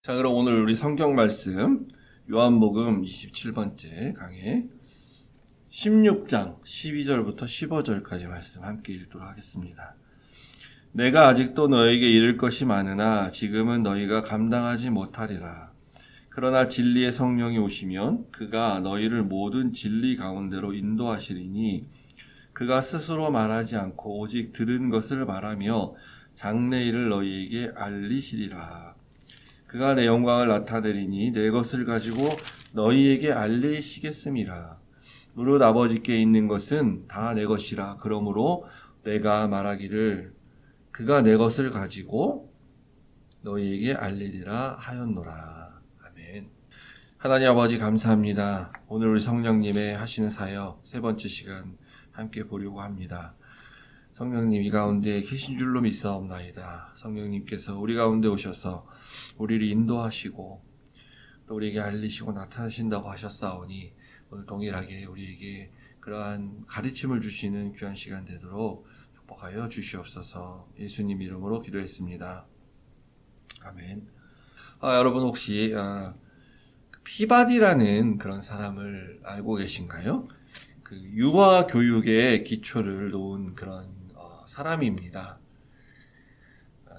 자, 그럼 오늘 우리 성경 말씀 요한복음 27번째 강해 16장 12절부터 15절까지 말씀 함께 읽도록 하겠습니다. 내가 아직도 너에게 이를 것이 많으나 지금은 너희가 감당하지 못하리라. 그러나 진리의 성령이 오시면 그가 너희를 모든 진리 가운데로 인도하시리니 그가 스스로 말하지 않고 오직 들은 것을 말하며 장래 일을 너희에게 알리시리라. 그가 내 영광을 나타내리니 내 것을 가지고 너희에게 알리시겠음이라. 무릇 아버지께 있는 것은 다 내 것이라. 그러므로 내가 말하기를 그가 내 것을 가지고 너희에게 알리리라 하였노라. 아멘. 하나님 아버지 감사합니다. 오늘 우리 성령님의 하시는 사역 세 번째 시간 함께 보려고 합니다. 성령님 이 가운데 계신 줄로 믿사옵나이다. 성령님께서 우리 가운데 오셔서 우리를 인도하시고 또 우리에게 알리시고 나타나신다고 하셨사오니 오늘 동일하게 우리에게 그러한 가르침을 주시는 귀한 시간 되도록 축복하여 주시옵소서. 예수님 이름으로 기도했습니다. 아멘. 여러분 혹시 피바디라는 그런 사람을 알고 계신가요? 그 유아 교육의 기초를 놓은 그런 사람입니다.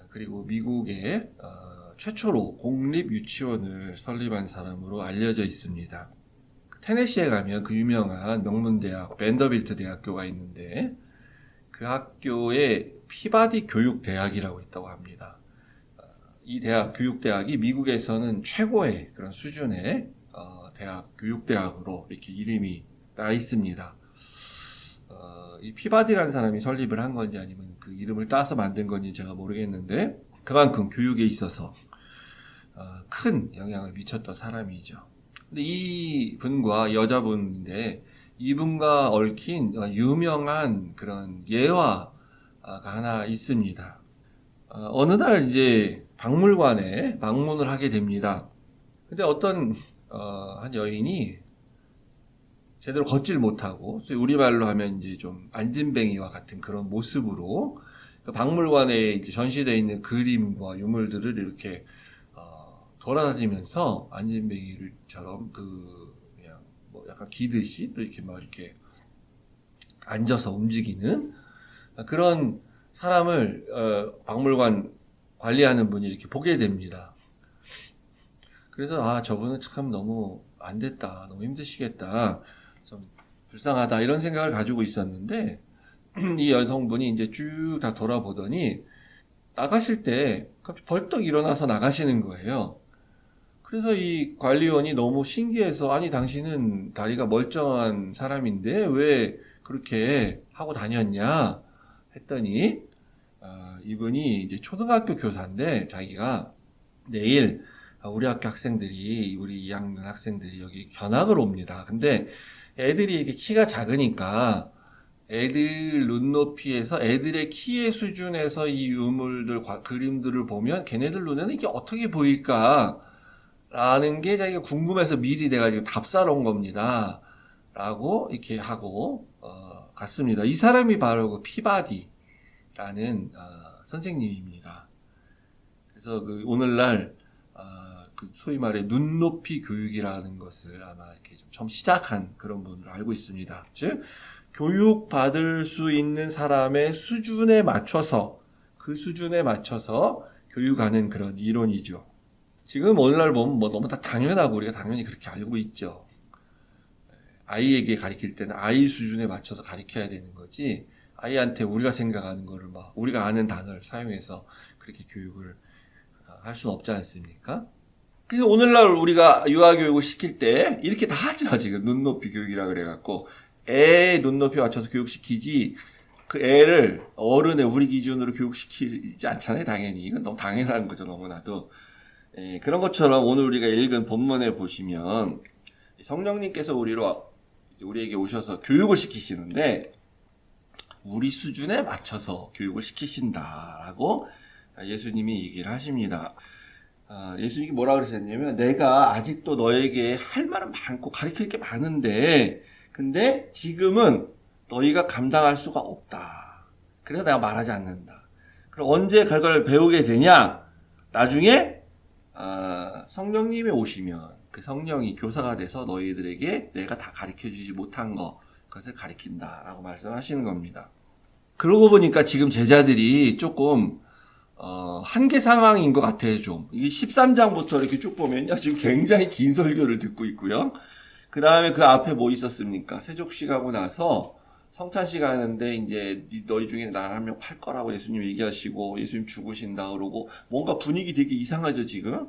그리고 미국의 최초로 공립 유치원을 설립한 사람으로 알려져 있습니다. 테네시에 가면 그 유명한 명문대학 밴더빌트 대학교가 있는데 그 학교에 피바디 교육대학이라고 있다고 합니다. 이 대학 교육대학이 미국에서는 최고의 그런 수준의 대학 교육대학으로 이렇게 이름이 나 있습니다. 이 피바디라는 사람이 설립을 한 건지 아니면 그 이름을 따서 만든 건지 제가 모르겠는데 그만큼 교육에 있어서 큰 영향을 미쳤던 사람이죠. 근데 이 분과 여자분인데 이분과 얽힌 유명한 그런 예화가 하나 있습니다. 어느 날 이제 박물관에 방문을 하게 됩니다. 근데 어떤 한 여인이 제대로 걷질 못하고 우리말로 하면 이제 좀 안진뱅이와 같은 그런 모습으로 그 박물관에 이제 전시되어 있는 그림과 유물들을 이렇게 돌아다니면서 안진뱅이처럼 그냥 뭐 약간 기듯이 또 이렇게 막 이렇게 앉아서 움직이는 그런 사람을 박물관 관리하는 분이 이렇게 보게 됩니다. 그래서 저분은 참 너무 안 됐다, 너무 힘드시겠다, 좀 불쌍하다 이런 생각을 가지고 있었는데 이 여성분이 이제 쭉 다 돌아보더니 나가실 때 갑자기 벌떡 일어나서 나가시는 거예요. 그래서 이 관리원이 너무 신기해서 아니 당신은 다리가 멀쩡한 사람인데 왜 그렇게 하고 다녔냐 했더니 이분이 이제 초등학교 교사인데 자기가 내일 우리 학교 학생들이 우리 2학년 학생들이 여기 견학을 옵니다. 근데 애들이 이렇게 키가 작으니까 애들 눈높이에서 애들의 키의 수준에서 이 유물들, 그림들을 보면 걔네들 눈에는 이게 어떻게 보일까? 라는 게 자기가 궁금해서 미리 내가 지금 답사러 온 겁니다. 라고 이렇게 하고, 갔습니다. 이 사람이 바로 그 피바디라는, 선생님입니다. 그래서 그 오늘날, 그 소위 말해 눈높이 교육이라는 것을 아마 이렇게 좀 처음 시작한 그런 분으로 알고 있습니다. 즉, 교육받을 수 있는 사람의 수준에 맞춰서 그 수준에 맞춰서 교육하는 그런 이론이죠. 지금 오늘날 보면 뭐 너무 다 당연하고 우리가 당연히 그렇게 알고 있죠. 아이에게 가르칠 때는 아이 수준에 맞춰서 가르쳐야 되는 거지 아이한테 우리가 생각하는 거를 막 우리가 아는 단어를 사용해서 그렇게 교육을 할 수는 없지 않습니까? 그래서 오늘날 우리가 유아교육을 시킬 때 이렇게 다 하죠. 지금 눈높이 교육이라 그래갖고 애 눈높이 맞춰서 교육시키지 그 애를 어른의 우리 기준으로 교육시키지 않잖아요. 당연히 이건 너무 당연한 거죠. 너무나도 그런 것처럼 오늘 우리가 읽은 본문에 보시면 성령님께서 우리에게 오셔서 교육을 시키시는데 우리 수준에 맞춰서 교육을 시키신다라고 예수님이 얘기를 하십니다. 예수님이 뭐라 그러셨냐면 내가 아직도 너에게 할 말은 많고 가르칠 게 많은데 근데 지금은 너희가 감당할 수가 없다. 그래서 내가 말하지 않는다. 그럼 언제 그걸 배우게 되냐? 나중에 성령님이 오시면 그 성령이 교사가 돼서 너희들에게 내가 다 가르쳐주지 못한 그것을 가르친다라고 말씀하시는 겁니다. 그러고 보니까 지금 제자들이 조금 한계 상황인 것 같아요. 좀 이게 13장부터 이렇게 쭉 보면요, 지금 굉장히 긴 설교를 듣고 있고요. 그 다음에 그 앞에 뭐 있었습니까? 세족식 하고 나서 성찬식 하는데 이제 너희 중에 나 한 명 팔 거라고 예수님 얘기하시고 예수님 죽으신다 그러고 뭔가 분위기 되게 이상하죠 지금.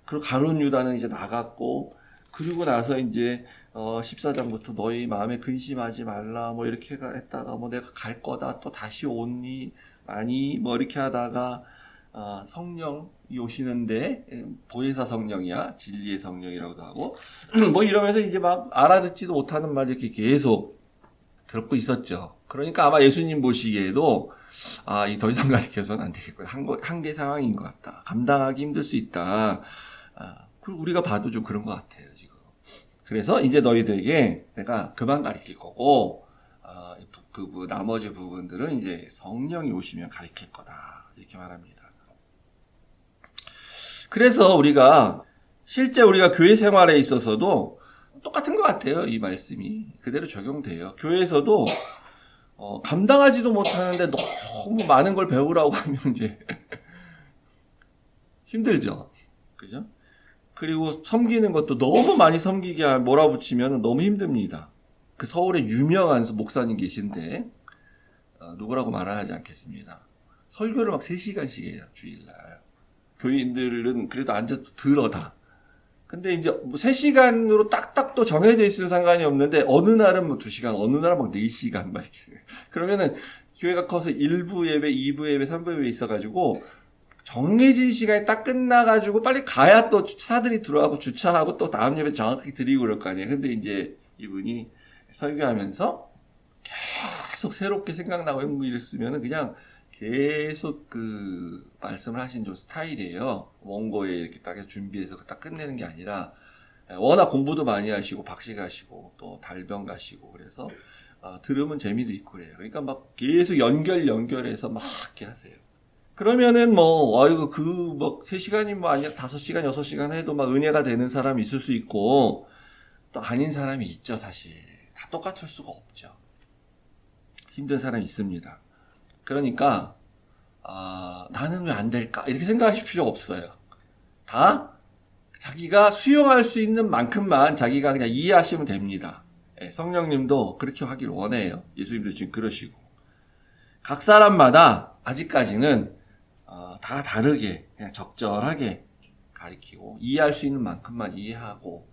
그리고 가룟 유다는 이제 나갔고, 그리고 나서 이제 14장부터 너희 마음에 근심하지 말라 뭐 이렇게 했다가 뭐 내가 갈 거다 또 다시 오니 아니 뭐 이렇게 하다가 성령이 오시는데 보혜사 성령이야 진리의 성령이라고도 하고 뭐 이러면서 이제 막 알아듣지도 못하는 말 이렇게 계속 듣고 있었죠. 그러니까 아마 예수님 보시기에도 이 더 이상 가르쳐서는 안 되겠구나, 한계 상황인 것 같다, 감당하기 힘들 수 있다. 그리고 우리가 봐도 좀 그런 것 같아요 지금. 그래서 이제 너희들에게 내가 그만 가르칠 거고 나머지 부분들은 이제 성령이 오시면 가르칠 거다 이렇게 말합니다. 그래서 실제 우리가 교회 생활에 있어서도 똑같은 것 같아요. 이 말씀이 그대로 적용돼요. 교회에서도 감당하지도 못하는데 너무 많은 걸 배우라고 하면 이제 힘들죠. 그죠? 그리고 섬기는 것도 너무 많이 섬기게 몰아붙이면 너무 힘듭니다. 그 서울에 유명한 목사님 계신데 누구라고 말은 하지 않겠습니다. 설교를 막 3시간씩 해요 주일날. 교인들은 그래도 앉아서 들어 다. 근데 이제 3시간으로 딱딱 또 정해져 있으면 상관이 없는데 어느 날은 뭐 2시간, 어느 날은 막 4시간 막 이렇게. 그러면은 교회가 커서 1부 예배, 2부 예배, 3부 예배 있어가지고 정해진 시간이 딱 끝나가지고 빨리 가야 또 차들이 들어가고 주차하고 또 다음 예배 정확히 드리고 그럴 거 아니에요. 근데 이제 이분이 설교하면서 계속 새롭게 생각나고 이랬으면은 그냥 계속 그 말씀을 하신 좀 스타일이에요. 원고에 이렇게 딱 준비해서 딱 끝내는 게 아니라 워낙 공부도 많이 하시고 박식 하시고 또 달병 가시고 그래서 들으면 재미도 있고 그래요. 그러니까 막 계속 연결해서 막 이렇게 하세요. 그러면은 이거 3시간이 아니라 5시간, 6시간 해도 막 은혜가 되는 사람이 있을 수 있고 또 아닌 사람이 있죠, 사실. 다 똑같을 수가 없죠. 힘든 사람이 있습니다. 그러니까 나는 왜 안 될까? 이렇게 생각하실 필요 없어요. 다 자기가 수용할 수 있는 만큼만 자기가 그냥 이해하시면 됩니다. 성령님도 그렇게 하길 원해요. 예수님도 지금 그러시고. 각 사람마다 아직까지는 다 다르게 그냥 적절하게 가르치고 이해할 수 있는 만큼만 이해하고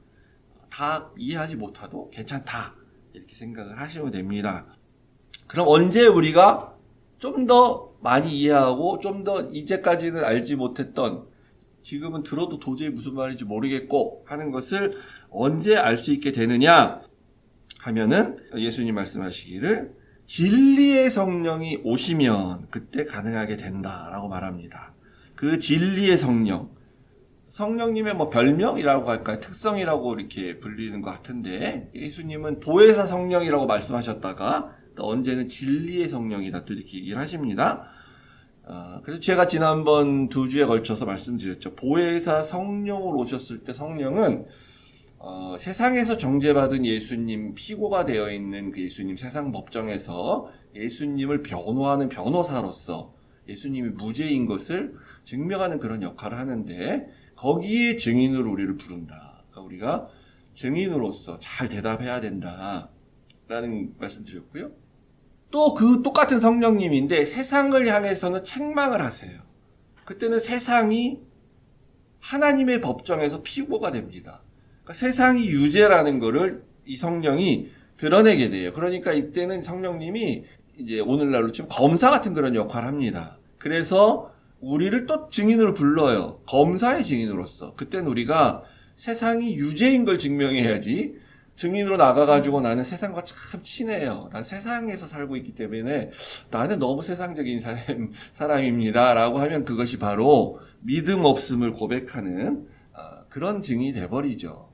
다 이해하지 못해도 괜찮다 이렇게 생각을 하시면 됩니다. 그럼 언제 우리가 좀 더 많이 이해하고 좀 더 이제까지는 알지 못했던, 지금은 들어도 도저히 무슨 말인지 모르겠고 하는 것을 언제 알 수 있게 되느냐 하면은 예수님 말씀하시기를 진리의 성령이 오시면 그때 가능하게 된다라고 말합니다. 그 진리의 성령님의 별명이라고 할까요? 특성이라고 이렇게 불리는 것 같은데 예수님은 보혜사 성령이라고 말씀하셨다가 또 언제는 진리의 성령이다 또 이렇게 얘기를 하십니다. 그래서 제가 지난번 2주에 걸쳐서 말씀드렸죠. 보혜사 성령으로 오셨을 때 성령은 세상에서 정죄받은 예수님, 피고가 되어 있는 그 예수님 세상 법정에서 예수님을 변호하는 변호사로서 예수님이 무죄인 것을 증명하는 그런 역할을 하는데 거기에 증인으로 우리를 부른다. 그러니까 우리가 증인으로서 잘 대답해야 된다라는 말씀드렸고요. 또 그 똑같은 성령님인데 세상을 향해서는 책망을 하세요. 그때는 세상이 하나님의 법정에서 피고가 됩니다. 그러니까 세상이 유죄라는 거를 이 성령이 드러내게 돼요. 그러니까 이때는 성령님이 이제 오늘날로 치면 검사 같은 그런 역할을 합니다. 그래서 우리를 또 증인으로 불러요. 검사의 증인으로서. 그때는 우리가 세상이 유죄인 걸 증명해야지 증인으로 나가가지고 나는 세상과 참 친해요. 난 세상에서 살고 있기 때문에 나는 너무 세상적인 사람입니다. 라고 하면 그것이 바로 믿음 없음을 고백하는 그런 증인이 돼버리죠.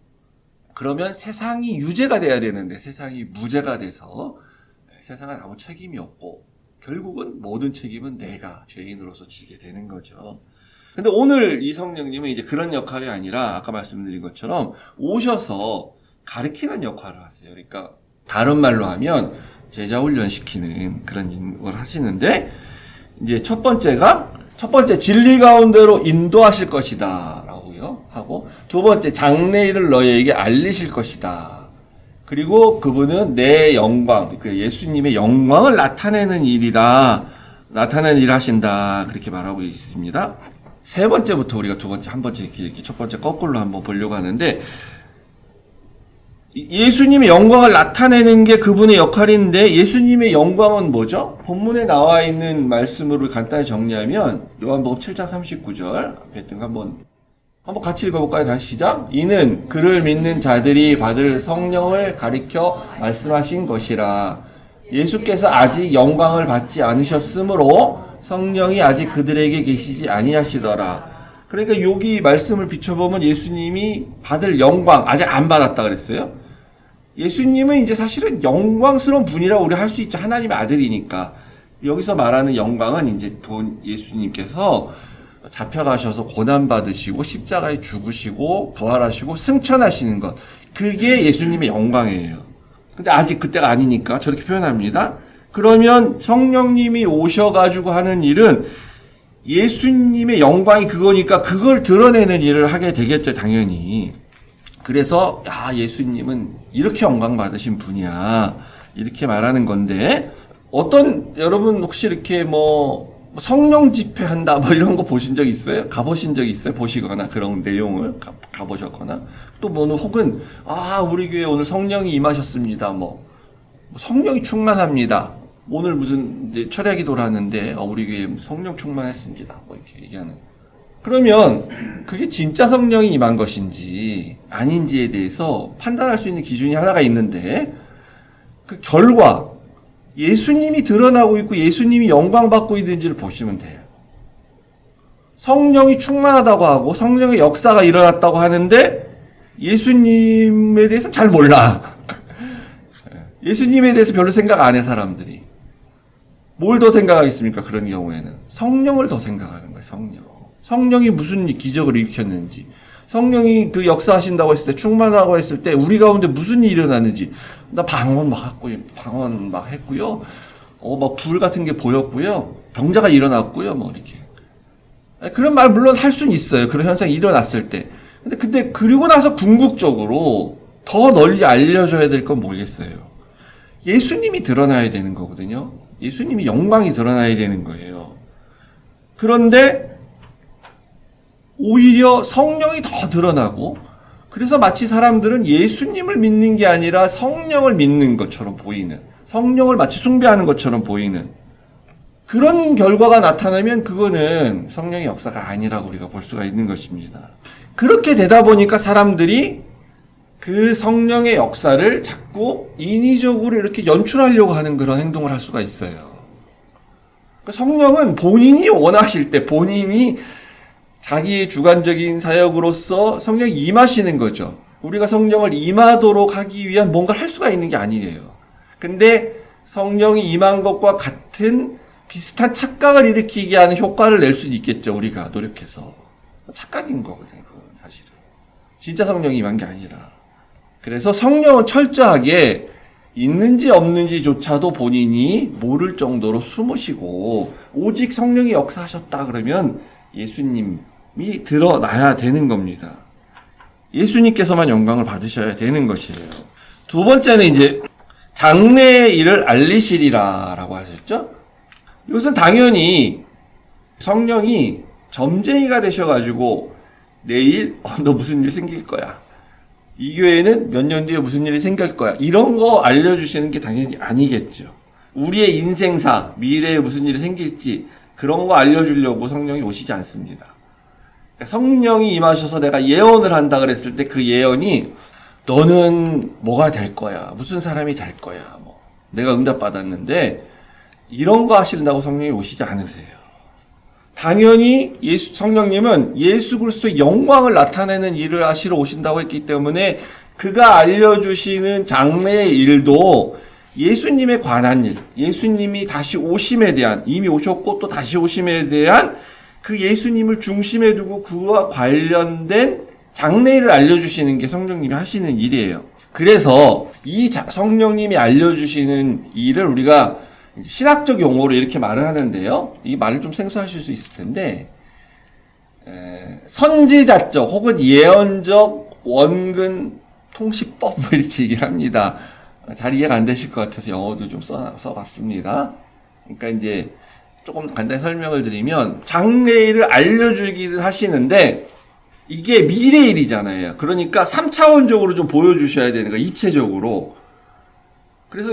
그러면 세상이 유죄가 돼야 되는데 세상이 무죄가 돼서 세상은 아무 책임이 없고 결국은 모든 책임은 내가 죄인으로서 지게 되는 거죠. 근데 오늘 이 성령님은 이제 그런 역할이 아니라 아까 말씀드린 것처럼 오셔서 가르치는 역할을 하세요. 그러니까 다른 말로 하면 제자 훈련시키는 그런 걸 하시는데 이제 첫 번째 진리 가운데로 인도하실 것이다 라고요 하고, 두 번째 장래일을 너희에게 알리실 것이다. 그리고 그분은 내 영광, 그 예수님의 영광을 나타내는 일을 하신다. 그렇게 말하고 있습니다. 세 번째부터 우리가 두 번째, 한 번째 이렇게 첫 번째 거꾸로 한번 보려고 하는데, 예수님의 영광을 나타내는 게 그분의 역할인데, 예수님의 영광은 뭐죠? 본문에 나와 있는 말씀으로 간단히 정리하면 요한복음 7장 39절 앞에 있던 거 한번 같이 읽어볼까요? 다시 시작. 이는 그를 믿는 자들이 받을 성령을 가리켜 말씀하신 것이라. 예수께서 아직 영광을 받지 않으셨으므로 성령이 아직 그들에게 계시지 아니하시더라. 그러니까 여기 말씀을 비춰보면 예수님이 받을 영광 아직 안 받았다 그랬어요. 예수님은 이제 사실은 영광스러운 분이라고 우리 할 수 있죠. 하나님의 아들이니까. 여기서 말하는 영광은 이제 예수님께서 잡혀가셔서 고난받으시고 십자가에 죽으시고 부활하시고 승천하시는 것. 그게 예수님의 영광이에요. 근데 아직 그때가 아니니까 저렇게 표현합니다. 그러면 성령님이 오셔가지고 하는 일은 예수님의 영광이 그거니까 그걸 드러내는 일을 하게 되겠죠, 당연히. 그래서 예수님은 이렇게 영광 받으신 분이야, 이렇게 말하는 건데, 여러분 혹시 이렇게 성령 집회한다 이런 거 보신 적 있어요? 가보신 적 있어요? 보시거나 그런 내용을 가보셨거나, 또 혹은 우리 교회 오늘 성령이 임하셨습니다, 성령이 충만합니다, 오늘 무슨 이제 철야 기도를 하는데 우리 교회 성령 충만했습니다, 이렇게 얘기하는. 그러면 그게 진짜 성령이 임한 것인지 아닌지에 대해서 판단할 수 있는 기준이 하나가 있는데, 그 결과 예수님이 드러나고 있고 예수님이 영광 받고 있는지를 보시면 돼요. 성령이 충만하다고 하고 성령의 역사가 일어났다고 하는데 예수님에 대해서는 잘 몰라. 예수님에 대해서 별로 생각 안 해, 사람들이. 뭘 더 생각하겠습니까? 그런 경우에는 성령을 더 생각하는 거예요. 성령이 무슨 기적을 일으켰는지, 성령이 그 역사하신다고 했을 때, 충만하다고 했을 때 우리 가운데 무슨 일이 일어났는지. 나 방언 막 했고요. 불 같은 게 보였고요. 병자가 일어났고요. 이렇게. 그런 말 물론 할 수는 있어요. 그런 현상이 일어났을 때. 근데 그리고 나서 궁극적으로 더 널리 알려줘야 될 건 뭐겠어요? 예수님이 드러나야 되는 거거든요. 예수님이 영광이 드러나야 되는 거예요. 그런데 오히려 성령이 더 드러나고, 그래서 마치 사람들은 예수님을 믿는 게 아니라 성령을 믿는 것처럼 보이는, 성령을 마치 숭배하는 것처럼 보이는 그런 결과가 나타나면 그거는 성령의 역사가 아니라고 우리가 볼 수가 있는 것입니다. 그렇게 되다 보니까 사람들이 그 성령의 역사를 자꾸 인위적으로 이렇게 연출하려고 하는 그런 행동을 할 수가 있어요. 성령은 본인이 원하실 때, 본인이 자기의 주관적인 사역으로서 성령이 임하시는 거죠. 우리가 성령을 임하도록 하기 위한 뭔가를 할 수가 있는 게 아니에요. 근데 성령이 임한 것과 같은 비슷한 착각을 일으키게 하는 효과를 낼 수는 있겠죠. 우리가 노력해서. 착각인 거거든요, 그건 사실은. 진짜 성령이 임한 게 아니라. 그래서 성령은 철저하게 있는지 없는지조차도 본인이 모를 정도로 숨으시고, 오직 성령이 역사하셨다 그러면 예수님이 드러나야 되는 겁니다. 예수님께서만 영광을 받으셔야 되는 것이에요. 두 번째는 이제 장래의 일을 알리시리라 라고 하셨죠? 이것은 당연히 성령이 점쟁이가 되셔가지고 내일 너 무슨 일 생길 거야, 이 교회는 몇 년 뒤에 무슨 일이 생길 거야, 이런 거 알려주시는 게 당연히 아니겠죠. 우리의 인생사, 미래에 무슨 일이 생길지 그런 거 알려주려고 성령이 오시지 않습니다. 성령이 임하셔서 내가 예언을 한다 그랬을 때 그 예언이 너는 뭐가 될 거야, 무슨 사람이 될 거야, 내가 응답받았는데, 이런 거 하신다고 성령이 오시지 않으세요. 당연히 성령님은 예수 그리스도의 영광을 나타내는 일을 하시러 오신다고 했기 때문에 그가 알려주시는 장래의 일도 예수님에 관한 일, 예수님이 다시 오심에 대한, 이미 오셨고 또 다시 오심에 대한 그 예수님을 중심에 두고 그와 관련된 장래일을 알려주시는 게 성령님이 하시는 일이에요. 그래서 이 성령님이 알려주시는 일을 우리가 신학적 용어로 이렇게 말을 하는데요. 이 말을 좀 생소하실 수 있을 텐데, 선지자적 혹은 예언적 원근 통시법 이렇게 얘기를 합니다. 잘 이해가 안 되실 것 같아서 영어도 좀 써봤습니다. 그러니까 이제 조금 간단히 설명을 드리면 장래일을 알려주기는 하시는데 이게 미래일이잖아요. 그러니까 3차원적으로 좀 보여주셔야 되는 거예요. 입체적으로. 그래서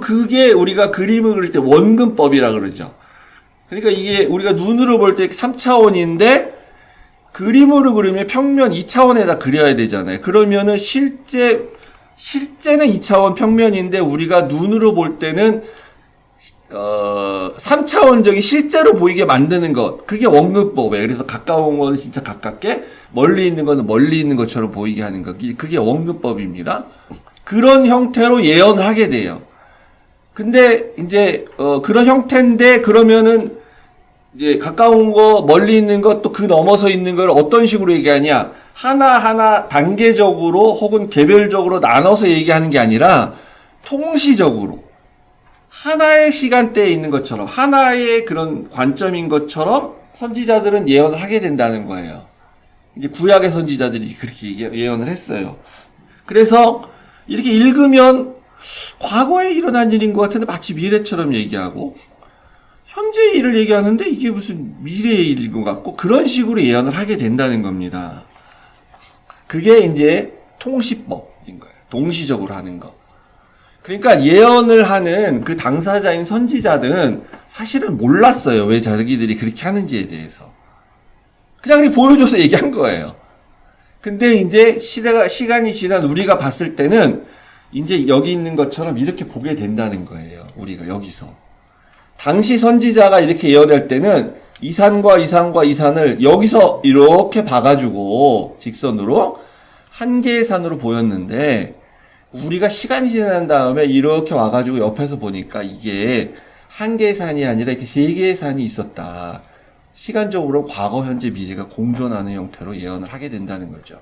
그게 우리가 그림을 그릴 때 원근법이라 그러죠. 그러니까 이게 우리가 눈으로 볼 때 3차원인데 그림으로 그리면 평면 2차원에다 그려야 되잖아요. 그러면은 실제는 2차원 평면인데 우리가 눈으로 볼 때는 3차원적인 실제로 보이게 만드는 것. 그게 원근법이에요. 그래서 가까운 거는 진짜 가깝게, 멀리 있는 거는 멀리 있는 것처럼 보이게 하는 것. 그게 원근법입니다. 그런 형태로 예언을 하게 돼요. 근데 이제 그런 형태인데 그러면은 이제 가까운 거, 멀리 있는 것, 또 그 넘어서 있는 걸 어떤 식으로 얘기하냐? 하나하나 단계적으로 혹은 개별적으로 나눠서 얘기하는 게 아니라 통시적으로 하나의 시간대에 있는 것처럼, 하나의 그런 관점인 것처럼 선지자들은 예언을 하게 된다는 거예요. 이제 구약의 선지자들이 그렇게 예언을 했어요. 그래서 이렇게 읽으면 과거에 일어난 일인 것 같은데 마치 미래처럼 얘기하고, 현재의 일을 얘기하는데 이게 무슨 미래의 일인 것 같고, 그런 식으로 예언을 하게 된다는 겁니다. 그게 이제 통시법인 거예요. 동시적으로 하는 거. 그러니까 예언을 하는 그 당사자인 선지자들은 사실은 몰랐어요. 왜 자기들이 그렇게 하는지에 대해서. 그냥 그렇게 보여줘서 얘기한 거예요. 근데 이제 시간이 지난 우리가 봤을 때는 이제 여기 있는 것처럼 이렇게 보게 된다는 거예요. 우리가 여기서. 당시 선지자가 이렇게 예언할 때는 이 산과 이 산과 이 산을 여기서 이렇게 봐가지고 직선으로 한 개의 산으로 보였는데, 우리가 시간이 지난 다음에 이렇게 와가지고 옆에서 보니까 이게 한 개의 산이 아니라 이렇게 세 개의 산이 있었다. 시간적으로 과거, 현재, 미래가 공존하는 형태로 예언을 하게 된다는 거죠.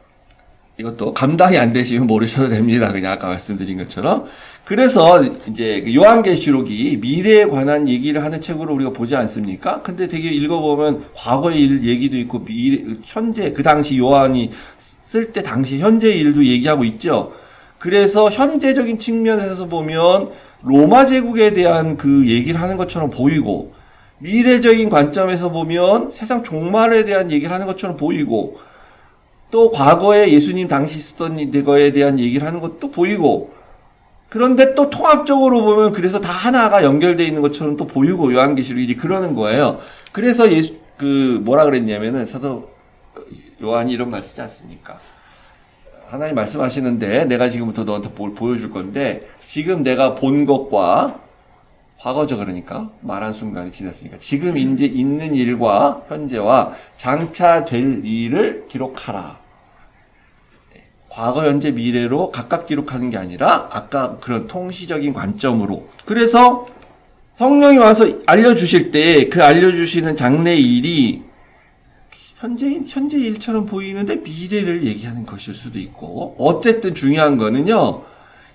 이것도 감당이 안 되시면 모르셔도 됩니다. 그냥 아까 말씀드린 것처럼. 그래서 이제 요한계시록이 미래에 관한 얘기를 하는 책으로 우리가 보지 않습니까? 근데 되게 읽어보면 과거의 일 얘기도 있고 현재 그 당시 요한이 쓸 때 당시 현재의 일도 얘기하고 있죠. 그래서 현재적인 측면에서 보면 로마 제국에 대한 그 얘기를 하는 것처럼 보이고, 미래적인 관점에서 보면 세상 종말에 대한 얘기를 하는 것처럼 보이고, 또 과거에 예수님 당시 있었던 거에 대한 얘기를 하는 것도 보이고, 그런데 또 통합적으로 보면 그래서 다 하나가 연결되어 있는 것처럼 또 보이고, 요한계시록이 그러는 거예요. 그래서 뭐라 그랬냐면은 사도 요한이 이런 말 쓰지 않습니까? 하나님 말씀하시는데 내가 지금부터 너한테 뭘 보여줄 건데, 지금 내가 본 것과 과거죠. 그러니까 말한 순간이 지났으니까 지금 이제 있는 일과 현재와 장차 될 일을 기록하라. 과거, 현재, 미래로 각각 기록하는 게 아니라 아까 그런 통시적인 관점으로. 그래서 성령이 와서 알려주실 때 그 알려주시는 장래 일이 현재 일처럼 보이는데 미래를 얘기하는 것일 수도 있고, 어쨌든 중요한 거는요,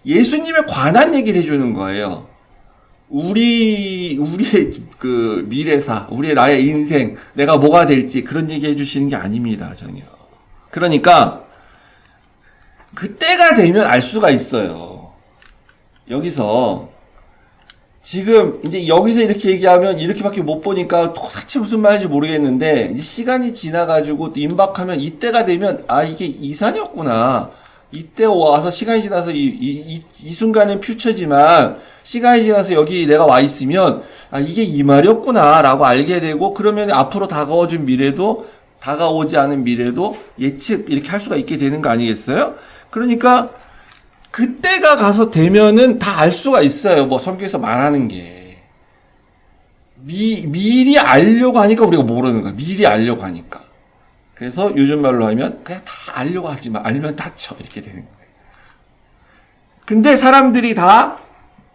예수님에 관한 얘기를 해주는 거예요. 우리의 그 미래사, 나의 인생, 내가 뭐가 될지 그런 얘기 해주시는 게 아닙니다, 전혀. 그러니까 그때가 되면 알 수가 있어요. 여기서 지금 이제 여기서 이렇게 얘기하면 이렇게밖에 못 보니까 도대체 무슨 말인지 모르겠는데, 이제 시간이 지나가지고 임박하면 이때가 되면 이게 이산이었구나. 이때 와서 시간이 지나서 이 순간은 퓨처지만 시간이 지나서 여기 내가 와 있으면 이게 이 말이었구나 라고 알게 되고, 그러면 앞으로 다가오진 미래도 다가오지 않은 미래도 예측 이렇게 할 수가 있게 되는 거 아니겠어요? 그러니까 그때가 가서 되면은 다 알 수가 있어요. 뭐 성경에서 말하는 게 미리 알려고 하니까 우리가 모르는 거야. 미리 알려고 하니까. 그래서 요즘 말로 하면 그냥 다 알려고 하지만 알면 다쳐 이렇게 되는 거예요. 근데 사람들이 다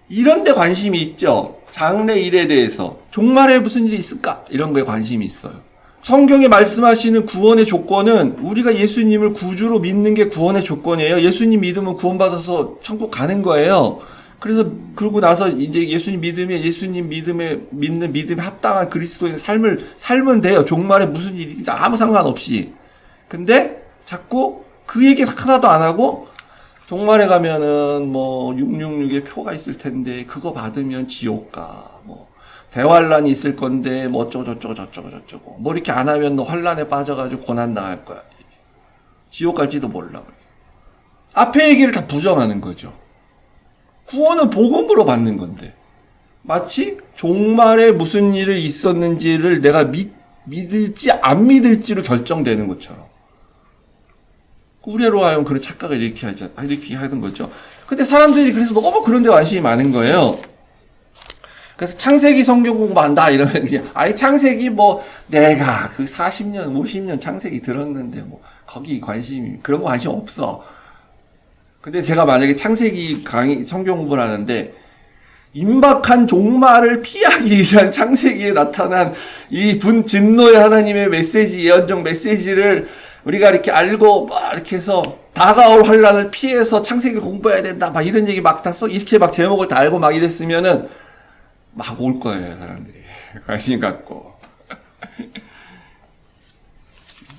이런 데 관심이 있죠. 장래 일에 대해서 종말에 무슨 일이 있을까? 이런 거에 관심이 있어요. 성경에 말씀하시는 구원의 조건은 우리가 예수님을 구주로 믿는 게 구원의 조건이에요. 예수님 믿으면 구원받아서 천국 가는 거예요. 그래서 그러고 나서 이제 예수님 믿음에 믿는 믿음에 합당한 그리스도인의 삶을 살면 돼요. 종말에 무슨 일이 있든지 아무 상관없이. 근데 자꾸 그 얘기 하나도 안 하고 종말에 가면은 뭐 666의 표가 있을 텐데 그거 받으면 지옥 가. 뭐 대환란이 있을 건데 뭐 어쩌고 뭐 이렇게 안 하면 너 환란에 빠져가지고 고난 당할 거야. 지옥 갈지도 몰라. 앞에 얘기를 다 부정하는 거죠. 구원은 복음으로 받는 건데 마치 종말에 무슨 일이 있었는지를 내가 믿을지 안 믿을지로 결정되는 것처럼 우리로 하여금 그런 착각을 이렇게 하는 거죠. 근데 사람들이 그래서 너무 그런 데 관심이 많은 거예요. 그래서 창세기 성경 공부한다 이러면 그냥 아예 창세기 뭐 내가 그 40년 50년 창세기 들었는데 뭐 거기 그런 거 관심 없어. 근데 제가 만약에 창세기 강의 성경 공부를 하는데 임박한 종말을 피하기 위한 창세기에 나타난 이 진노의 하나님의 메시지, 예언적 메시지를 우리가 이렇게 알고 막 이렇게 해서 다가올 환란을 피해서 창세기를 공부해야 된다 막 이런 얘기 막 다 이렇게 막 제목을 다 알고 막 이랬으면은 막 올 거예요, 사람들이. 관심 갖고.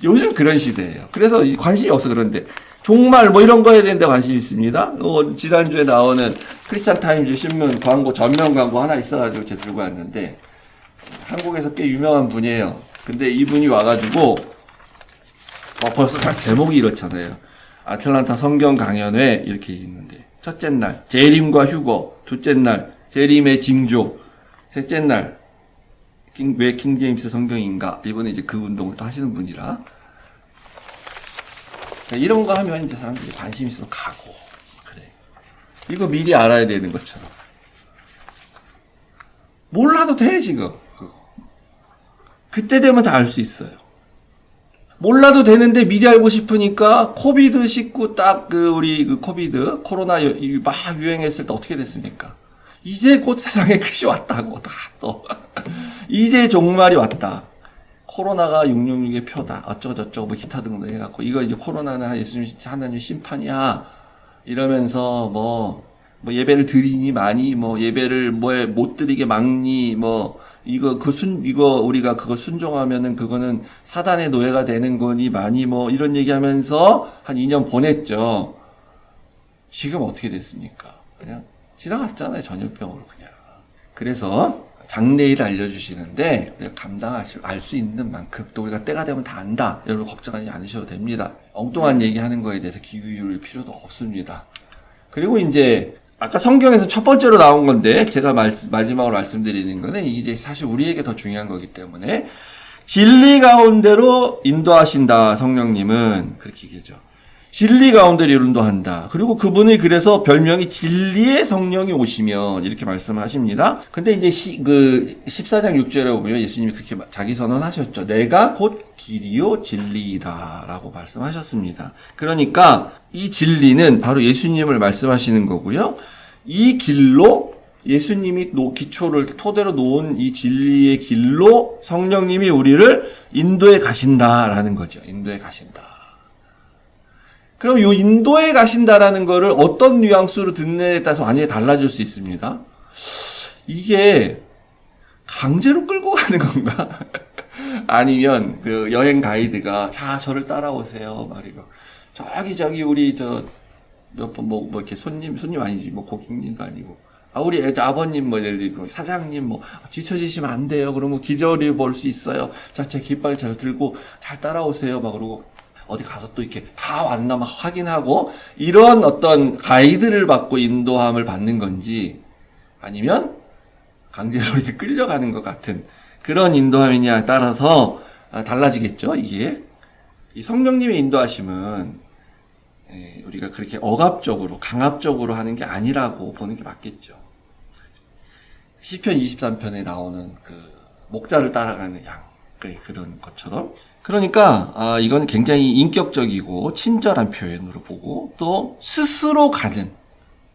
요즘 그런 시대예요. 그래서 관심이 없어 그런데 종말 뭐 이런 거에 대한 데 관심이 있습니다. 지난주에 나오는 크리스찬 타임즈 신문 광고 전면 광고 하나 있어가지고 제가 들고 왔는데 한국에서 꽤 유명한 분이에요. 근데 이분이 와가지고 벌써 딱 제목이 이렇잖아요. 아틀란타 성경 강연회 이렇게 있는데 첫째 날 재림과 휴거, 둘째 날 재림의 징조, 셋째 날 왜 킹제임스 성경인가 이번에 이제 그 운동을 또 하시는 분이라 이런 거 하면 이제 사람들이 관심 있어 가고 그래. 이거 미리 알아야 되는 것처럼 몰라도 돼 지금 그거. 그때 되면 다 알 수 있어요. 몰라도 되는데 미리 알고 싶으니까 코비드19 딱 우리 코비드 코로나 막 유행했을 때 어떻게 됐습니까? 이제 곧 세상에 끝이 왔다고 다 또 이제 종말이 왔다. 코로나가 666의 표다. 어쩌고저쩌고 뭐 기타 등등 해갖고 이거 이제 코로나는 예수님 하나님 심판이야. 이러면서 뭐 예배를 드리니 많이 뭐 예배를 뭐에 못 드리게 막니 뭐 이거 우리가 그거 순종하면은 그거는 사단의 노예가 되는 거니 많이 뭐 이런 얘기하면서 한 2년 보냈죠. 지금 어떻게 됐습니까? 그냥 지나갔잖아요. 전염병으로 그냥. 그래서 장래일을 알려주시는데 우리가 알 수 있는 만큼 또 우리가 때가 되면 다 안다. 여러분 걱정하지 않으셔도 됩니다. 엉뚱한 얘기하는 거에 대해서 귀 기울일 필요도 없습니다. 그리고 이제 아까 성경에서 첫 번째로 나온 건데 제가 마지막으로 말씀드리는 거는 이제 사실 우리에게 더 중요한 거기 때문에 진리 가운데로 인도하신다. 성령님은 그렇게 얘기하죠. 진리 가운데로 인도한다. 그리고 그분이 그래서 별명이 진리의 성령이 오시면 이렇게 말씀하십니다. 근데 이제 14장 6절에 보면 예수님이 그렇게 자기 선언하셨죠. 내가 곧 길이요 진리이다 라고 말씀하셨습니다. 그러니까 이 진리는 바로 예수님을 말씀하시는 거고요. 이 길로 예수님이 기초를 토대로 놓은 이 진리의 길로 성령님이 우리를 인도에 가신다라는 거죠. 인도에 가신다. 그럼 이 인도에 가신다라는 거를 어떤 뉘앙스로 듣느냐에 따라서 완전히 달라질 수 있습니다. 이게 강제로 끌고 가는 건가? 아니면 그 여행 가이드가 자 저를 따라오세요 말이고 저기 우리 몇 번 뭐 이렇게 손님 아니지 뭐 고객님도 아니고 우리 아버님 뭐 예를 들고 사장님 뭐 뒤처지시면 안 돼요. 그러면 기다려 볼 수 있어요. 자 제 깃발 잘 들고 잘 따라오세요 막 그러고 어디 가서 또 이렇게 다 왔나 막 확인하고 이런 어떤 가이드를 받고 인도함을 받는 건지 아니면 강제로 이렇게 끌려가는 것 같은 그런 인도함이냐에 따라서 달라지겠죠. 이게 이 성령님의 인도하심은 우리가 그렇게 억압적으로 강압적으로 하는 게 아니라고 보는 게 맞겠죠. 시편 23편에 나오는 그 목자를 따라가는 양 그런 것처럼 그러니까 이건 굉장히 인격적이고 친절한 표현으로 보고 또 스스로 가는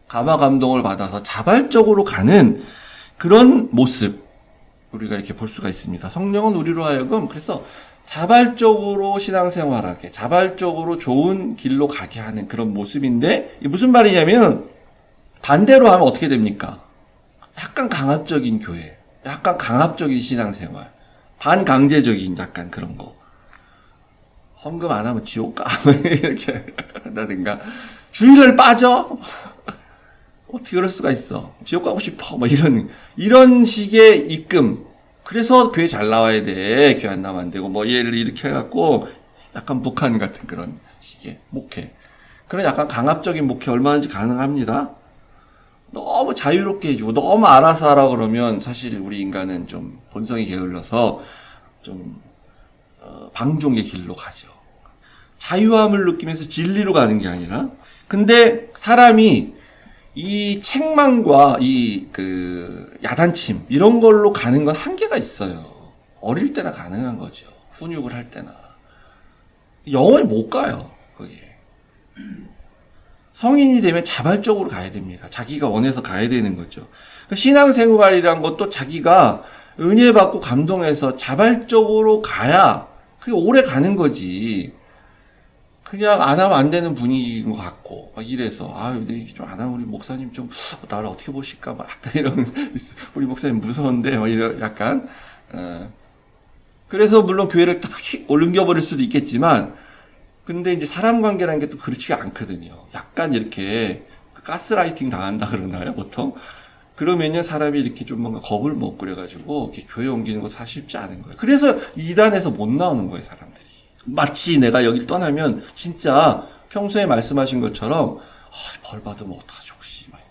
감화 감동을 받아서 자발적으로 가는 그런 모습 우리가 이렇게 볼 수가 있습니다. 성령은 우리로 하여금 그래서 자발적으로 신앙생활하게, 자발적으로 좋은 길로 가게 하는 그런 모습인데, 이게 무슨 말이냐면, 반대로 하면 어떻게 됩니까? 약간 강압적인 교회, 약간 강압적인 신앙생활, 반강제적인 약간 그런 거. 헌금 안 하면 지옥 가. 이렇게 한다든가. 주일날 빠져? 어떻게 그럴 수가 있어? 지옥 가고 싶어. 뭐 이런 식의 입금. 그래서 교회 잘 나와야 돼. 교회 안 나면 안 되고. 뭐 얘를 이렇게 해갖고 약간 북한 같은 그런 식의 목회. 그런 약간 강압적인 목회 얼마든지 가능합니다. 너무 자유롭게 해주고 너무 알아서 하라 그러면 사실 우리 인간은 좀 본성이 게을러서 좀 방종의 길로 가죠. 자유함을 느끼면서 진리로 가는 게 아니라. 근데 사람이 이 책망과 야단침 이런 걸로 가는 건 한계가 있어요. 어릴 때나 가능한 거죠. 훈육을 할 때나. 영원히 못 가요. 거기에. 성인이 되면 자발적으로 가야 됩니다. 자기가 원해서 가야 되는 거죠. 신앙생활이란 것도 자기가 은혜 받고 감동해서 자발적으로 가야 그게 오래 가는 거지. 그냥 안 하면 안 되는 분위기인 것 같고, 막 이래서, 이게 좀 안 하면 우리 목사님 좀, 나를 어떻게 보실까, 막 약간 이런, 우리 목사님 무서운데, 막 이런, 약간, 그래서 물론 교회를 탁 옮겨버릴 수도 있겠지만, 근데 이제 사람 관계라는 게 또 그렇지가 않거든요. 약간 이렇게, 가스라이팅 당한다 그러나요, 보통? 그러면요, 사람이 이렇게 좀 뭔가 겁을 먹고 그래가지고, 이렇게 교회 옮기는 거 사실 쉽지 않은 거예요. 그래서 이단에서 못 나오는 거예요, 사람들이. 마치 내가 여길 떠나면 진짜 평소에 말씀하신 것처럼 벌 받으면 어떡하지 혹시 막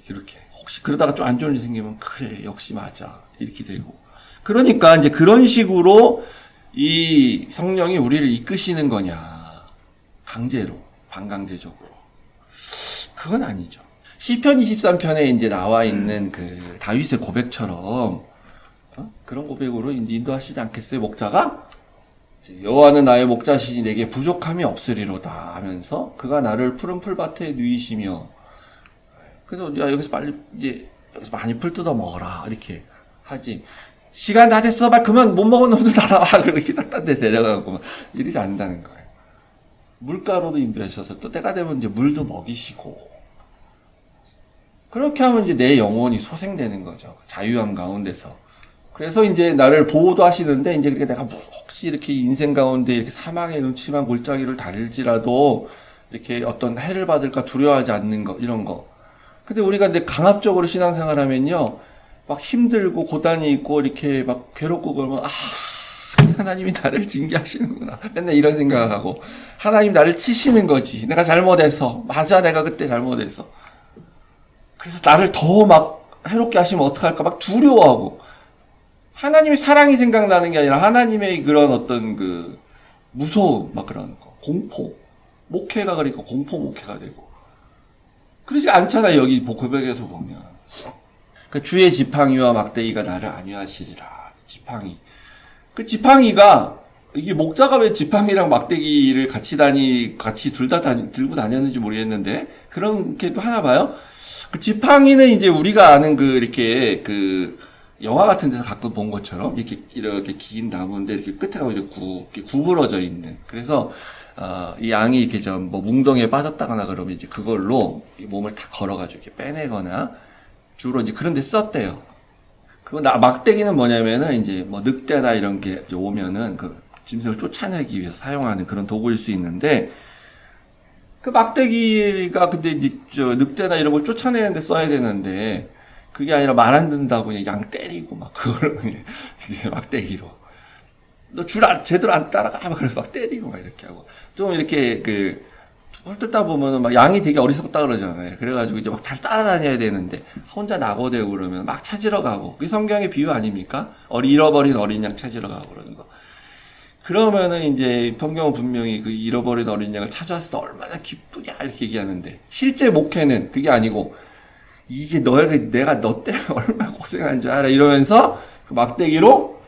이렇게 혹시 그러다가 좀 안 좋은 일 생기면 그래 역시 맞아 이렇게 되고 그러니까 이제 그런 식으로 이 성령이 우리를 이끄시는 거냐 강제로 반강제적으로 그건 아니죠. 시편 23편에 이제 나와 있는 그 다윗의 고백처럼 그런 고백으로 이제 인도하시지 않겠어요 목자가? 여호와는 나의 목자시니 내게 부족함이 없으리로다 하면서 그가 나를 푸른 풀밭에 누이시며 그래서 야 여기서 빨리 이제 여기서 많이 풀 뜯어 먹어라 이렇게 하지 시간 다 됐어 빨리 그만 못 먹은 놈들 다 나와 그렇게 딴 데 데려가고 이러지 않는다는 거예요. 물가로도 인도하셔서 또 때가 되면 이제 물도 먹이시고 그렇게 하면 이제 내 영혼이 소생되는 거죠. 자유함 가운데서. 그래서 이제 나를 보호도 하시는데, 이제 그러니까 내가 혹시 이렇게 인생 가운데 이렇게 사망의 음침한 골짜기를 달릴지라도 이렇게 어떤 해를 받을까 두려워하지 않는 거, 이런 거. 근데 우리가 근데 강압적으로 신앙생활 하면요, 막 힘들고 고단이 있고 이렇게 막 괴롭고 그러면, 하나님이 나를 징계하시는구나. 맨날 이런 생각하고, 하나님 나를 치시는 거지. 내가 잘못해서. 맞아, 내가 그때 잘못해서. 그래서 나를 더 막 해롭게 하시면 어떡할까 막 두려워하고, 하나님의 사랑이 생각나는 게 아니라 하나님의 그런 어떤 그 무서움 막 그런 거 공포 목회가 그러니까 공포 목회가 되고 그러지 않잖아요. 여기 고백에서 보면 그 주의 지팡이와 막대기가 나를 안위하시리라. 지팡이 그 지팡이가 이게 목자가 왜 지팡이랑 막대기를 같이 둘 다 들고 다녔는지 모르겠는데 그렇게도 하나 봐요. 그 지팡이는 이제 우리가 아는 이렇게 영화 같은 데서 가끔 본 것처럼 이렇게 긴 나무인데 이렇게 끝에가 이렇게 구부러져 있는. 그래서 이 양이 이렇게 좀 웅덩이에 빠졌다거나 그러면 이제 그걸로 몸을 탁 걸어가지고 이렇게 빼내거나 주로 이제 그런 데 썼대요. 그리고 막대기는 뭐냐면은 이제 늑대나 이런 게 오면은 그 짐승을 쫓아내기 위해서 사용하는 그런 도구일 수 있는데 그 막대기가 근데 이제 늑대나 이런 걸 쫓아내는데 써야 되는데 그게 아니라 말 안 듣는다고 그냥 양 때리고 막 그걸 이제 막대기로 너 제대로 안 따라가 막 그래서 막 때리고 막 이렇게 하고 좀 이렇게 훑다 보면은 막 양이 되게 어리석다 그러잖아요. 그래가지고 이제 막 잘 따라다녀야 되는데 혼자 나고대고 그러면 막 찾으러 가고 그게 성경의 비유 아닙니까? 잃어버린 어린 양 찾으러 가고 그러는 거. 그러면은 이제 성경은 분명히 그 잃어버린 어린 양을 찾아왔을 때 얼마나 기쁘냐 이렇게 얘기하는데 실제 목회는 그게 아니고 이게 내가 너 때문에 얼마나 고생한 줄 알아 이러면서 그 막대기로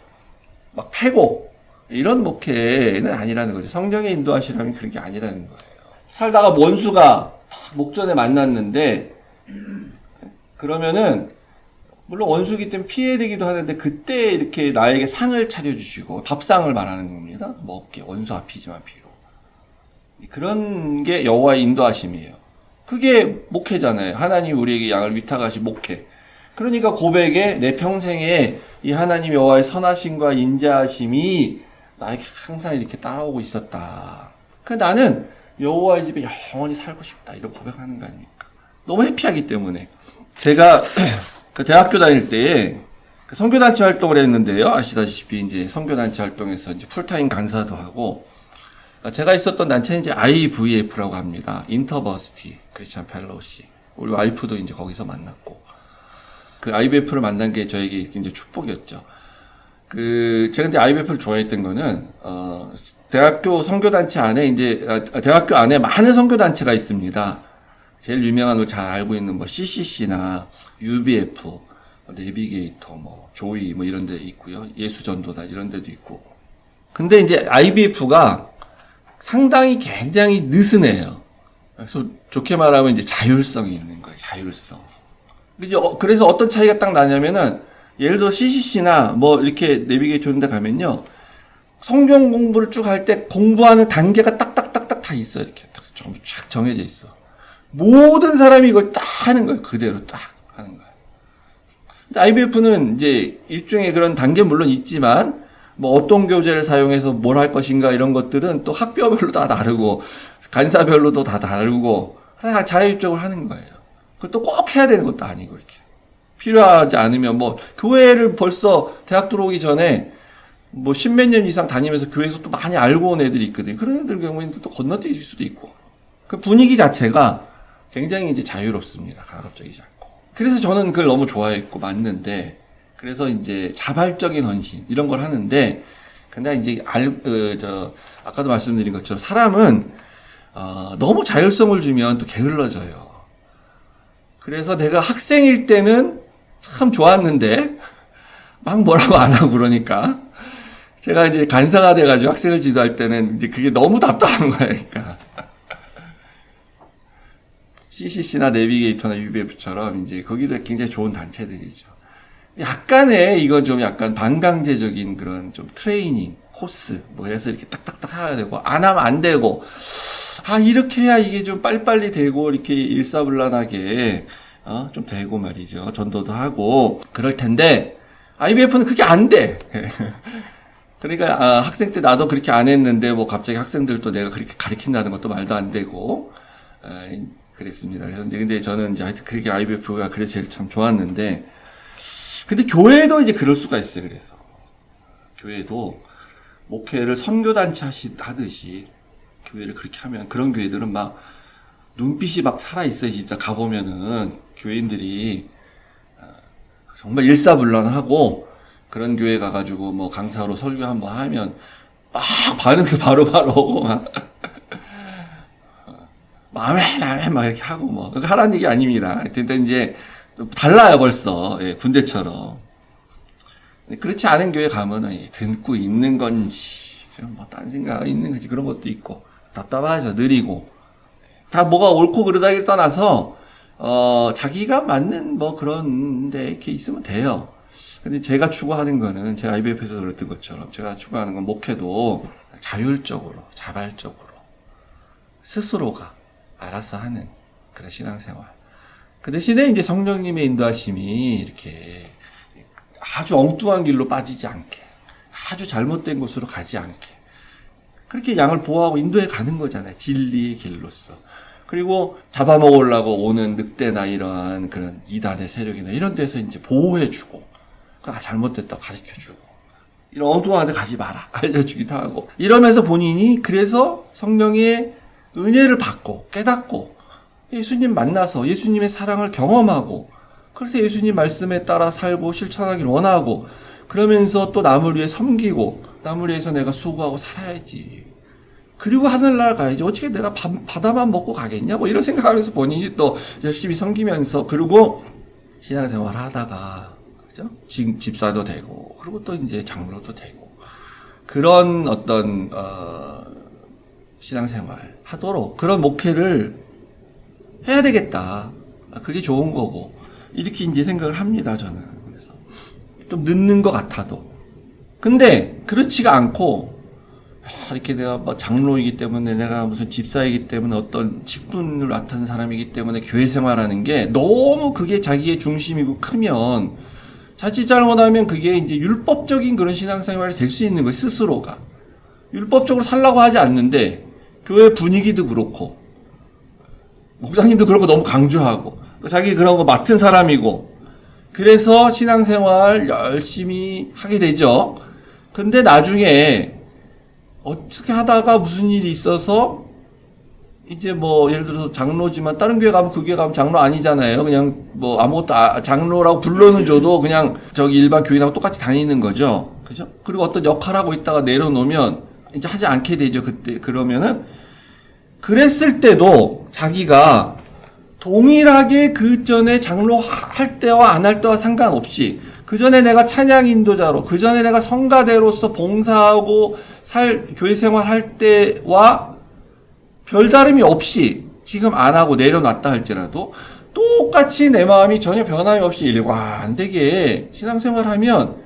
막 패고 이런 목회는 아니라는 거죠. 성령의 인도하시라면 그런 게 아니라는 거예요. 살다가 원수가 목전에 만났는데 그러면은 물론 원수기 때문에 피해되기도 하는데 그때 이렇게 나에게 상을 차려주시고 밥상을 말하는 겁니다. 먹게 원수 앞이지만 비로. 그런 게 여호와의 인도하심이에요. 그게 목회잖아요. 하나님 우리에게 양을 위탁하신 목회. 그러니까 고백에 내 평생에 이 하나님 여호와의 선하심과 인자하심이 나에게 항상 이렇게 따라오고 있었다. 나는 여호와의 집에 영원히 살고 싶다. 이런 고백하는 거 아닙니까? 너무 해피하기 때문에. 제가 그 대학교 다닐 때에 그 선교단체 활동을 했는데요. 아시다시피 이제 선교단체 활동에서 이제 풀타임 강사도 하고, 제가 있었던 단체는 이제 IVF라고 합니다. 인터버시티 크리스천 펠로우십. 우리 와이프도 이제 거기서 만났고, 그 IVF를 만난 게 저에게 이제 축복이었죠. 제가 이제 IVF를 좋아했던 거는, 대학교 선교단체 안에 이제, 대학교 안에 많은 선교단체가 있습니다. 제일 유명한 걸 잘 알고 있는 뭐 CCC나 UBF, 내비게이터, 뭐 조이 뭐 이런 데 있고요. 예수전도단 이런 데도 있고. 근데 이제 IBF가 상당히 굉장히 느슨해요. 그래서 좋게 말하면 이제 자율성이 있는 거예요. 자율성. 그래서 어떤 차이가 딱 나냐면은 예를 들어 CCC나 뭐 이렇게 내비게이터 이런 데 가면요. 성경 공부를 쭉 할 때 공부하는 단계가 딱딱딱딱 다 있어요. 이렇게 전부 쫙 정해져 있어. 모든 사람이 이걸 딱 하는 거예요. 그대로 딱 하는 거예요. IBF는 이제 일종의 그런 단계 물론 있지만, 뭐 어떤 교재를 사용해서 뭘 할 것인가 이런 것들은 또 학교별로 다 다르고, 간사별로도 다 다르고, 다 자율적으로 하는 거예요. 그것도 꼭 해야 되는 것도 아니고, 이렇게. 필요하지 않으면 뭐, 교회를 벌써 대학 들어오기 전에 뭐 십몇 년 이상 다니면서 교회에서 또 많이 알고 온 애들이 있거든요. 그런 애들 경우에는 또 건너뛸 수도 있고. 그 분위기 자체가 굉장히 이제 자유롭습니다. 가급적이지 않고. 그래서 저는 그걸 너무 좋아했고 맞는데, 그래서 이제 자발적인 헌신 이런 걸 하는데, 근데 이제 아까도 말씀드린 것처럼 사람은 너무 자율성을 주면 또 게을러져요. 그래서 내가 학생일 때는 참 좋았는데 막 뭐라고 안 하고 그러니까 제가 이제 간사가 돼가지고 학생을 지도할 때는 이제 그게 너무 답답한 거예요. 그러니까. CCC나 내비게이터나 UBF처럼 이제 거기도 굉장히 좋은 단체들이죠. 약간의 이건 좀 약간 반강제적인 그런 좀 트레이닝 코스 뭐 해서 이렇게 딱딱딱 해야 되고 안 하면 안 되고 이렇게 해야 이게 좀 빨리빨리 되고 이렇게 일사불란하게 좀 되고 말이죠. 전도도 하고 그럴 텐데 IBF는 그게 안 돼. 그러니까 학생 때 나도 그렇게 안 했는데 뭐 갑자기 학생들도 내가 그렇게 가르친다는 것도 말도 안 되고 그랬습니다. 그래서 근데 저는 이제 하여튼 그게 IBF가 그래 제일 참 좋았는데, 근데 교회도 이제 그럴 수가 있어요. 그래서 교회도 목회를 선교단체 하듯이 교회를 그렇게 하면 그런 교회들은 막 눈빛이 막 살아 있어요. 진짜 가보면은 교인들이 정말 일사불란하고 그런 교회 가가지고 뭐 강사로 설교 한번 하면 막 반응도 바로바로 오고 막. 아멘 막 이렇게 하고 뭐 하라는 얘기 아닙니다. 근데 이제 달라요 벌써. 예, 군대처럼. 그렇지 않은 교회 가면은 듣고 있는 건지 뭐 딴 생각 있는 건지 그런 것도 있고 답답하죠. 느리고 다 뭐가 옳고 그르다기를 떠나서 자기가 맞는 뭐 그런데 이렇게 있으면 돼요. 근데 제가 추구하는 거는 제가 IBF에서 그랬던 것처럼 제가 추구하는 건 목회도 자율적으로 자발적으로 스스로가 알아서 하는 그런 신앙생활. 그 대신에 이제 성령님의 인도하심이 이렇게 아주 엉뚱한 길로 빠지지 않게, 아주 잘못된 곳으로 가지 않게, 그렇게 양을 보호하고 인도해 가는 거잖아요. 진리의 길로서. 그리고 잡아먹으려고 오는 늑대나 이러한 그런 이단의 세력이나 이런 데서 이제 보호해주고, 잘못됐다고 가르쳐주고, 이런 엉뚱한 데 가지 마라. 알려주기도 하고. 이러면서 본인이 그래서 성령의 은혜를 받고 깨닫고 예수님 만나서 예수님의 사랑을 경험하고 그래서 예수님 말씀에 따라 살고 실천하길 원하고 그러면서 또 남을 위해 섬기고 남을 위해서 내가 수고하고 살아야지. 그리고 하늘나라 가야지. 어떻게 내가 바다만 먹고 가겠냐? 뭐 이런 생각하면서 본인이 또 열심히 섬기면서 그리고 신앙생활 하다가 그죠? 집사도 되고 그리고 또 이제 장로도 되고 그런 어떤 신앙생활 하도록 그런 목회를 해야 되겠다. 그게 좋은 거고 이렇게 이제 생각을 합니다. 저는. 좀 늦는 것 같아도. 근데 그렇지가 않고 이렇게 내가 뭐 장로이기 때문에 내가 무슨 집사이기 때문에 어떤 직분을 맡은 사람이기 때문에 교회 생활하는 게 너무 그게 자기의 중심이고 크면 자칫 잘못하면 그게 이제 율법적인 그런 신앙생활이 될 수 있는 거예요. 스스로가. 율법적으로 살라고 하지 않는데 교회 분위기도 그렇고 목사님도 그런 거 너무 강조하고 또 자기 그런 거 맡은 사람이고 그래서 신앙생활 열심히 하게 되죠. 근데 나중에 어떻게 하다가 무슨 일이 있어서 이제 뭐 예를 들어서 장로지만 다른 교회 가면 그 교회 가면 장로 아니잖아요. 그냥 뭐 아무것도 장로라고 불러는 줘도 그냥 저기 일반 교인하고 똑같이 다니는 거죠. 그죠? 그리고 어떤 역할하고 있다가 내려놓으면 이제 하지 않게 되죠. 그때 그러면은 그랬을 때도 자기가 동일하게 그 전에 장로 할 때와 안 할 때와 상관없이 그 전에 내가 찬양 인도자로 그 전에 내가 성가대로서 봉사하고 교회 생활할 때와 별다름이 없이 지금 안 하고 내려놨다 할지라도 똑같이 내 마음이 전혀 변함이 없이 일관되게 신앙생활하면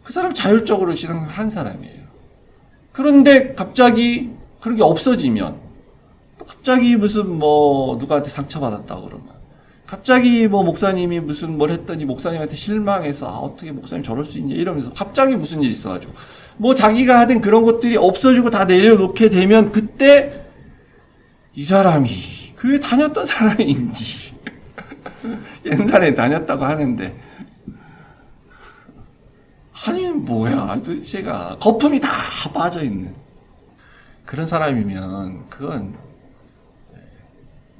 그 사람 자율적으로 신앙한 사람이에요. 그런데 갑자기 그런 게 없어지면 갑자기 무슨 뭐 누구한테 상처받았다 그러면 갑자기 뭐 목사님이 무슨 뭘 했더니 목사님한테 실망해서 어떻게 목사님 저럴 수 있냐 이러면서 갑자기 무슨 일이 있어가지고 뭐 자기가 하던 그런 것들이 없어지고 다 내려놓게 되면 그때 이 사람이 교회 다녔던 사람인지 옛날에 다녔다고 하는데 아니 뭐야 도대체가 거품이 다 빠져있는 그런 사람이면 그건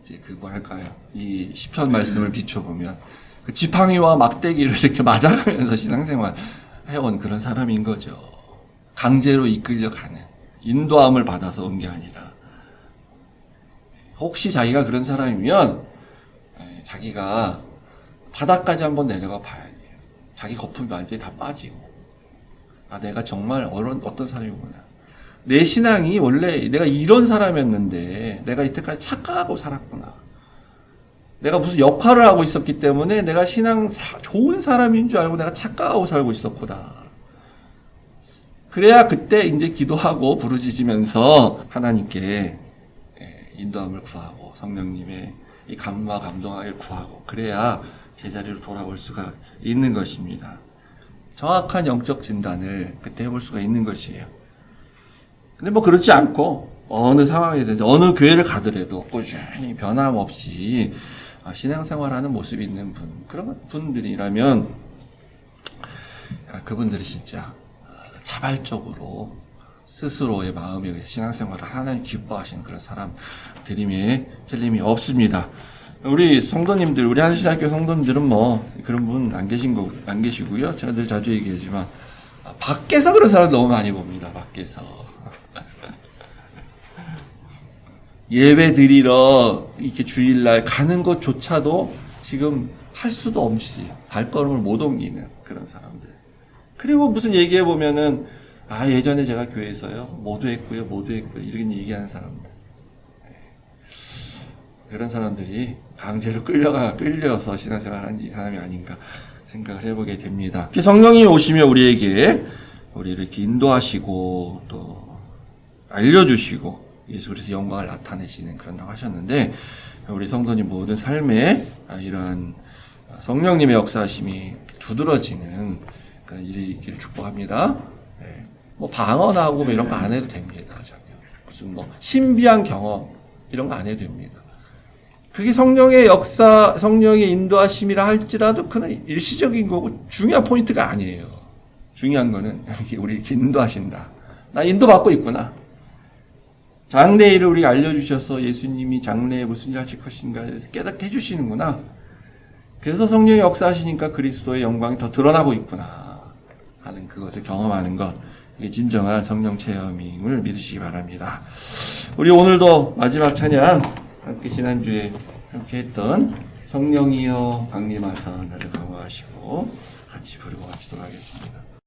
이제 그 뭐랄까요 이 시편 말씀을 비춰보면 그 지팡이와 막대기를 이렇게 맞아가면서 신앙생활 해온 그런 사람인 거죠. 강제로 이끌려가는 인도함을 받아서 온 게 아니라 혹시 자기가 그런 사람이면 자기가 바닥까지 한번 내려가 봐야 돼요. 자기 거품이 완전히 다 빠지고 내가 정말 어떤 사람이구나. 내 신앙이 원래 내가 이런 사람이었는데 내가 이때까지 착각하고 살았구나. 내가 무슨 역할을 하고 있었기 때문에 내가 좋은 사람인 줄 알고 내가 착각하고 살고 있었구나. 그래야 그때 이제 기도하고 부르짖으면서 하나님께 인도함을 구하고 성령님의 이 감화 감동하기를 구하고 그래야 제자리로 돌아올 수가 있는 것입니다. 정확한 영적 진단을 그때 해볼 수가 있는 것이에요. 근데 뭐 그렇지 않고 어느 상황이든지 어느 교회를 가더라도 꾸준히 변함없이 신앙생활하는 모습이 있는 그런 분들이라면 그분들이 진짜 자발적으로 스스로의 마음에 의해서 신앙생활을 하나님 기뻐하시는 그런 사람들임에 틀림이 없습니다. 우리 성도님들, 우리 한신학교 성도님들은 뭐 그런 분 안 계시고요. 제가 늘 자주 얘기하지만 밖에서 그런 사람 너무 많이 봅니다. 밖에서 예배 드리러 이렇게 주일날 가는 것조차도 지금 할 수도 없이 발걸음을 못 옮기는 그런 사람들. 그리고 무슨 얘기해 보면은 예전에 제가 교회에서요 모두 했고요 이런 얘기하는 사람들. 그런 사람들이 강제로 끌려서 신앙생활을 한 사람이 아닌가 생각을 해보게 됩니다. 성령이 오시며 우리에게 우리를 이렇게 인도하시고 또 알려주시고 예수 그리스도의 영광을 나타내시는 그런다고 하셨는데 우리 성도님 모든 삶에 이러한 성령님의 역사하심이 두드러지는 그런 일이 있기를 축복합니다. 뭐 방언하고 뭐 이런 거 안 해도 됩니다. 전혀. 무슨 뭐 신비한 경험 이런 거 안 해도 됩니다. 그게 성령의 역사, 성령의 인도하심이라 할지라도 그는 일시적인 거고 중요한 포인트가 아니에요. 중요한 거는 우리 이렇게 인도하신다. 나 인도받고 있구나. 장래일을 우리가 알려주셔서 예수님이 장래에 무슨 일 하실 것인가 깨닫게 해주시는구나. 그래서 성령의 역사하시니까 그리스도의 영광이 더 드러나고 있구나 하는 그것을 경험하는 것, 이게 진정한 성령 체험임을 믿으시기 바랍니다. 우리 오늘도 마지막 찬양 함께 지난주에 함께 했던 성령이여 강림하사 나를 강화하시고 같이 부르고 마치도록 하겠습니다.